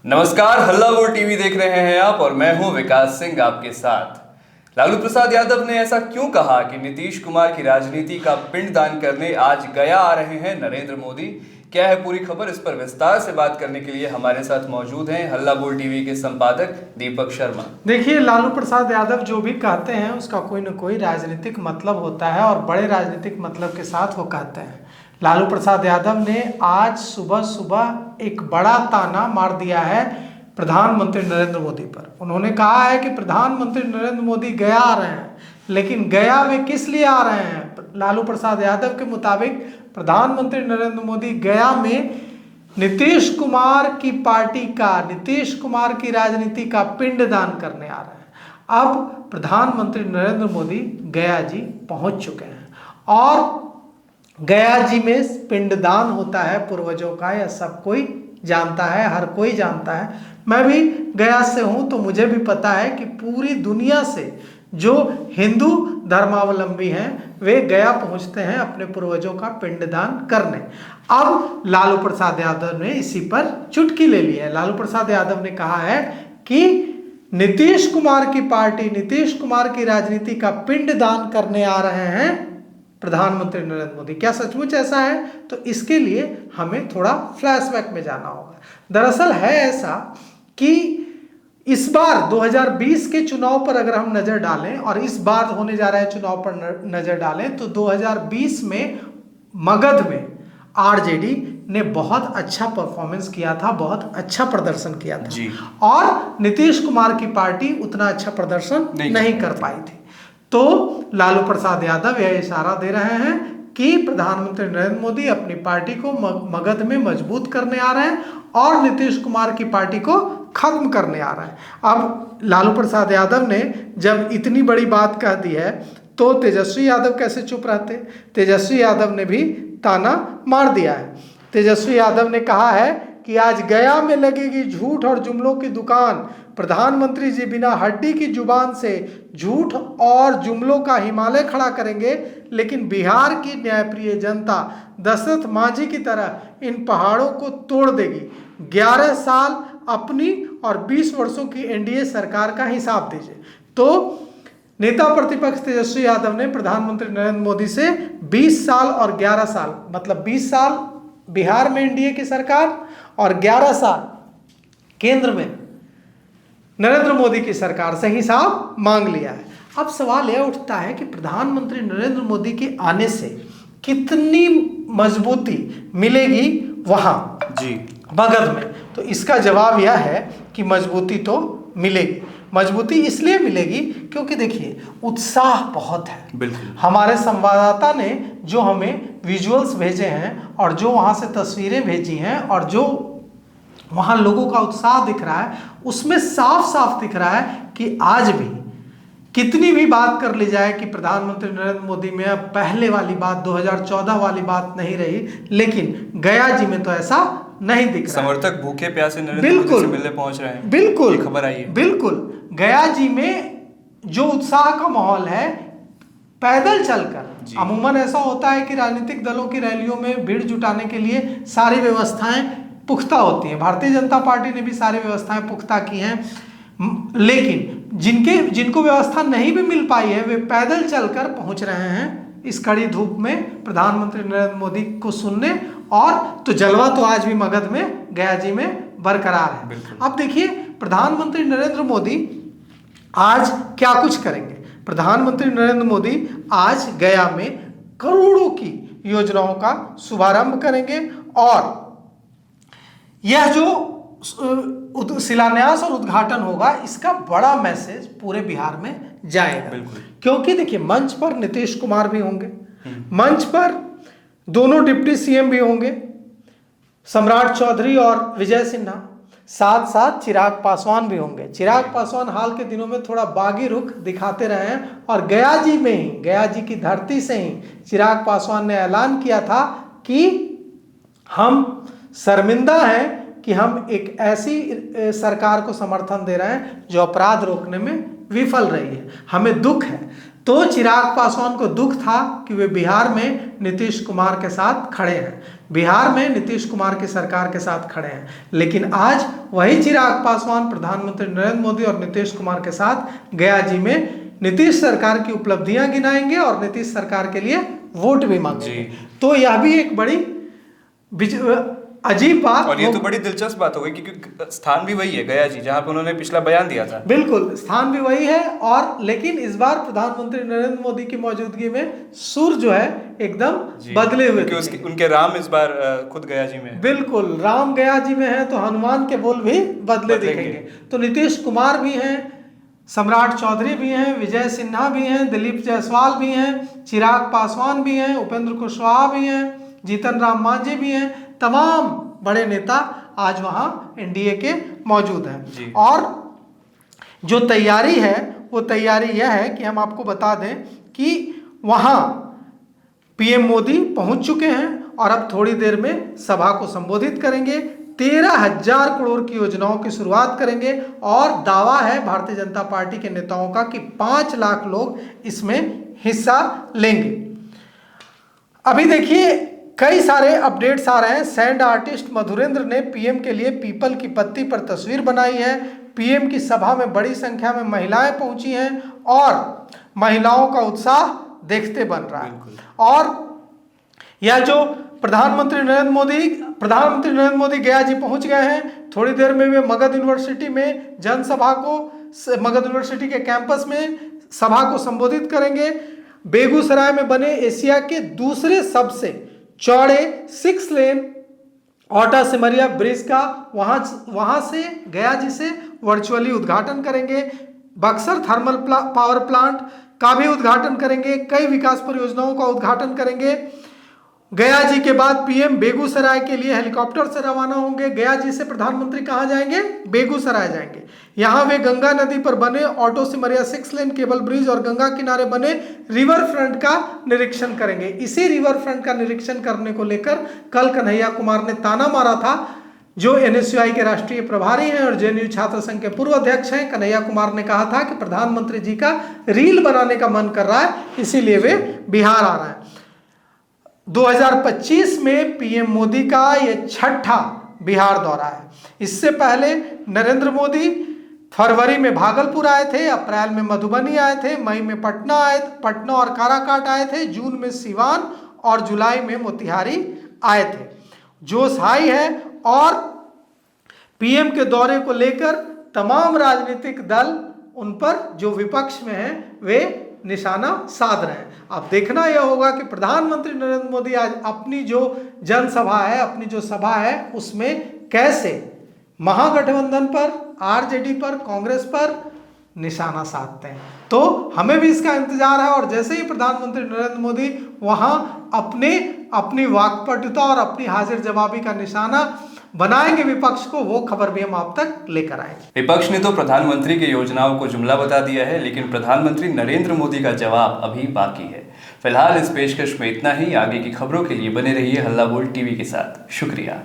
नमस्कार, हल्ला बोल टीवी देख रहे हैं आप और मैं हूं विकास सिंह आपके साथ। लालू प्रसाद यादव ने ऐसा क्यों कहा कि नीतीश कुमार की राजनीति का पिंडदान करने आज गया आ रहे हैं नरेंद्र मोदी? क्या है पूरी खबर? इस पर विस्तार से बात करने के लिए हमारे साथ मौजूद हैं हल्ला बोल टीवी के संपादक दीपक शर्मा। देखिए, लालू प्रसाद यादव जो भी कहते हैं उसका कोई न कोई राजनीतिक मतलब होता है और बड़े राजनीतिक मतलब के साथ वो कहते हैं। लालू प्रसाद यादव ने आज सुबह सुबह एक बड़ा ताना मार दिया है प्रधानमंत्री नरेंद्र मोदी पर। उन्होंने कहा है कि प्रधानमंत्री नरेंद्र मोदी गया आ रहे हैं, लेकिन गया वे किस लिए आ रहे हैं? लालू प्रसाद यादव के मुताबिक प्रधानमंत्री नरेंद्र मोदी गया में नीतीश कुमार की पार्टी का, नीतीश कुमार की राजनीति का पिंडदान करने आ रहे हैं। अब प्रधानमंत्री नरेंद्र मोदी गया जी पहुंच चुके हैं और गया जी में पिंडदान होता है पूर्वजों का, यह सब कोई जानता है, हर कोई जानता है। मैं भी गया से हूं तो मुझे भी पता है कि पूरी दुनिया से जो हिंदू धर्मावलंबी हैं वे गया पहुंचते हैं अपने पूर्वजों का पिंडदान करने। अब लालू प्रसाद यादव ने इसी पर चुटकी ले ली है। लालू प्रसाद यादव ने कहा है कि नीतीश कुमार की पार्टी, नीतीश कुमार की राजनीति का पिंडदान करने आ रहे हैं प्रधानमंत्री नरेंद्र मोदी। क्या सचमुच ऐसा है? तो इसके लिए हमें थोड़ा फ्लैशबैक में जाना होगा। दरअसल है ऐसा कि इस बार 2020 के चुनाव पर अगर हम नजर डालें और इस बार होने जा रहे चुनाव पर नजर डालें तो 2020 में मगध में आरजेडी ने बहुत अच्छा परफॉर्मेंस किया था, बहुत अच्छा प्रदर्शन किया था जी। और नीतीश कुमार की पार्टी उतना अच्छा प्रदर्शन नहीं कर पाई थी। तो लालू प्रसाद यादव यह इशारा दे रहे हैं कि प्रधानमंत्री नरेंद्र मोदी अपनी पार्टी को मगध में मजबूत करने आ रहे हैं और नीतीश कुमार की पार्टी को खत्म करने आ रहे हैं। अब लालू प्रसाद यादव ने जब इतनी बड़ी बात कह दी है तो तेजस्वी यादव कैसे चुप रहते? तेजस्वी यादव ने भी ताना मार दिया है। तेजस्वी यादव ने कहा है कि आज गया में लगेगी झूठ और जुमलों की दुकान। प्रधानमंत्री जी बिना हड्डी की जुबान से झूठ और जुमलों का हिमालय खड़ा करेंगे, लेकिन बिहार की न्यायप्रिय जनता दशरथ मांझी की तरह इन पहाड़ों को तोड़ देगी। 11 साल अपनी और 20 वर्षों की एनडीए सरकार का हिसाब दीजिए। तो नेता प्रतिपक्ष तेजस्वी यादव ने प्रधानमंत्री नरेंद्र मोदी से 20 साल और 11 साल, मतलब 20 साल बिहार में एनडीए की सरकार और 11 साल केंद्र में नरेंद्र मोदी की सरकार से हिसाब मांग लिया है। अब सवाल यह उठता है कि प्रधानमंत्री नरेंद्र मोदी के आने से कितनी मजबूती मिलेगी वहां जी मगध में? तो इसका जवाब यह है कि मजबूती तो मिलेगी। मजबूती इसलिए मिलेगी क्योंकि देखिए उत्साह बहुत है। बिल्कुल, हमारे संवाददाता ने जो हमें विजुअल्स भेजे हैं और जो वहां से तस्वीरें भेजी हैं और जो वहां लोगों का उत्साह दिख रहा है, उसमें साफ साफ दिख रहा है कि आज भी कितनी भी बात कर ली जाए कि प्रधानमंत्री नरेंद्र मोदी में अब पहले वाली बात, 2014 वाली बात नहीं रही, लेकिन गया जी में तो ऐसा नहीं दिख रहा। समर्थक भूखे प्यासे नरेंद्र मोदी से मिलने पहुंच रहे हैं। बिल्कुल, खबर आई है। बिल्कुल, गया जी में जो उत्साह का माहौल है पैदल चलकर। अमूमन ऐसा होता है कि राजनीतिक दलों की रैलियों में भीड़ जुटाने के लिए सारी व्यवस्थाएं पुख्ता होती हैं। भारतीय जनता पार्टी ने भी सारी व्यवस्थाएं पुख्ता की हैं, लेकिन जिनको व्यवस्था नहीं भी मिल पाई है वे पैदल चलकर पहुंच रहे हैं इस कड़ी धूप में प्रधानमंत्री नरेंद्र मोदी को सुनने। और तो जलवा तो आज भी मगध में, गया जी में बरकरार है। अब देखिए प्रधानमंत्री नरेंद्र मोदी आज क्या कुछ करेंगे। प्रधानमंत्री नरेंद्र मोदी आज गया में करोड़ों की योजनाओं का शुभारंभ करेंगे और यह जो शिलान्यास और उद्घाटन होगा इसका बड़ा मैसेज पूरे बिहार में जाएगा। क्योंकि देखिए मंच पर नीतीश कुमार भी होंगे, मंच पर दोनों डिप्टी सीएम भी होंगे, सम्राट चौधरी और विजय सिन्हा, साथ साथ चिराग पासवान भी होंगे। चिराग पासवान हाल के दिनों में थोड़ा बागी रुख दिखाते रहे हैं और गया जी में ही, गया जी की धरती से ही चिराग पासवान ने ऐलान किया था कि हम शर्मिंदा हैं कि हम एक ऐसी सरकार को समर्थन दे रहे हैं जो अपराध रोकने में विफल रही है। हमें दुख है। तो चिराग पासवान को दुख था कि वे बिहार में नीतीश कुमार के साथ खड़े हैं, बिहार में नीतीश कुमार की सरकार के साथ खड़े हैं। लेकिन आज वही चिराग पासवान प्रधानमंत्री नरेंद्र मोदी और नीतीश कुमार के साथ गया जी में नीतीश सरकार की उपलब्धियां गिनाएंगे और नीतीश सरकार के लिए वोट भी मांगेंगे। तो यह भी एक बड़ी अजीब बात, और ये तो बड़ी दिलचस्प बात हो गई क्योंकि स्थान भी वही है गया जी, जहां पर उन्होंने पिछला बयान दिया था। बिल्कुल, स्थान भी वही है। और लेकिन इस बार प्रधानमंत्री नरेंद्र मोदी की मौजूदगी में सुर जो है एकदम बदले हुए, क्योंकि उनके राम इस बार खुद गया जी में। बिल्कुल, राम गया जी में है तो हनुमान के बोल भी बदले दिखेंगे। तो नीतीश कुमार भी हैं, सम्राट चौधरी भी हैं, विजय सिन्हा भी हैं, दिलीप जायसवाल भी हैं, चिराग पासवान भी हैं, उपेंद्र कुशवाहा भी हैं, जीतन राम मांझी भी हैं, तमाम बड़े नेता आज वहां एनडीए के मौजूद हैं। और जो तैयारी है वो तैयारी यह है कि हम आपको बता दें कि वहां पीएम मोदी पहुंच चुके हैं और अब थोड़ी देर में सभा को संबोधित करेंगे। 13,000 करोड़ की योजनाओं की शुरुआत करेंगे और दावा है भारतीय जनता पार्टी के नेताओं का कि 5 लाख लोग इसमें हिस्सा लेंगे। अभी देखिए कई सारे अपडेट्स आ रहे हैं। सैंड आर्टिस्ट मधुरेंद्र ने पीएम के लिए पीपल की पत्ती पर तस्वीर बनाई है। पीएम की सभा में बड़ी संख्या में महिलाएं पहुंची हैं और महिलाओं का उत्साह देखते बन रहा है। और यह जो प्रधानमंत्री नरेंद्र मोदी गया जी पहुंच गए हैं। थोड़ी देर में वे मगध यूनिवर्सिटी में जनसभा को, मगध यूनिवर्सिटी के कैंपस में सभा को संबोधित करेंगे। बेगूसराय में बने एशिया के दूसरे सबसे चौड़े 6 लेन ओटा सिमरिया ब्रिज का वहां से गया जी से वर्चुअली उद्घाटन करेंगे। बक्सर थर्मल पावर प्लांट का भी उद्घाटन करेंगे। कई विकास परियोजनाओं का उद्घाटन करेंगे। गया जी के बाद पीएम बेगूसराय के लिए हेलीकॉप्टर से रवाना होंगे। गया जी से प्रधानमंत्री कहां जाएंगे? बेगूसराय जाएंगे। यहां वे गंगा नदी पर बने ऑटो सिमरिया 6 लेन केबल ब्रिज और गंगा किनारे बने रिवर फ्रंट का निरीक्षण करेंगे। इसी रिवर फ्रंट का निरीक्षण करने को लेकर कल कन्हैया कुमार ने ताना मारा था, जो एनएसयूआई के राष्ट्रीय प्रभारी हैं और जेएनयू छात्र संघ के पूर्व अध्यक्ष हैं। कन्हैया कुमार ने कहा था कि प्रधानमंत्री जी का रील बनाने का मन कर रहा है, इसीलिए वे बिहार आ रहे हैं। 2025 में पीएम मोदी का यह 6ठा बिहार दौरा है। इससे पहले नरेंद्र मोदी फरवरी में भागलपुर आए थे, अप्रैल में मधुबनी आए थे, मई में पटना और काराकाट आए थे, जून में सिवान और जुलाई में मोतिहारी आए थे। जोश हाई है और पीएम के दौरे को लेकर तमाम राजनीतिक दल उन पर जो विपक्ष में हैं वे निशाना साध रहे हैं। अब देखना यह होगा कि प्रधानमंत्री नरेंद्र मोदी आज अपनी जो जनसभा है, अपनी जो सभा है, उसमें कैसे महागठबंधन पर, आरजेडी पर, कांग्रेस पर निशाना साधते हैं। तो हमें भी इसका इंतजार है और जैसे ही प्रधानमंत्री नरेंद्र मोदी वहां अपनी वाक्पटुता और अपनी हाजिर जवाबी का निशाना बनाएंगे विपक्ष को, वो खबर भी हम आप तक लेकर आएंगे। विपक्ष ने तो प्रधानमंत्री की योजनाओं को जुमला बता दिया है, लेकिन प्रधानमंत्री नरेंद्र मोदी का जवाब अभी बाकी है। फिलहाल इस पेशकश में इतना ही। आगे की खबरों के लिए बने रहिए हल्ला बोल टीवी के साथ। शुक्रिया।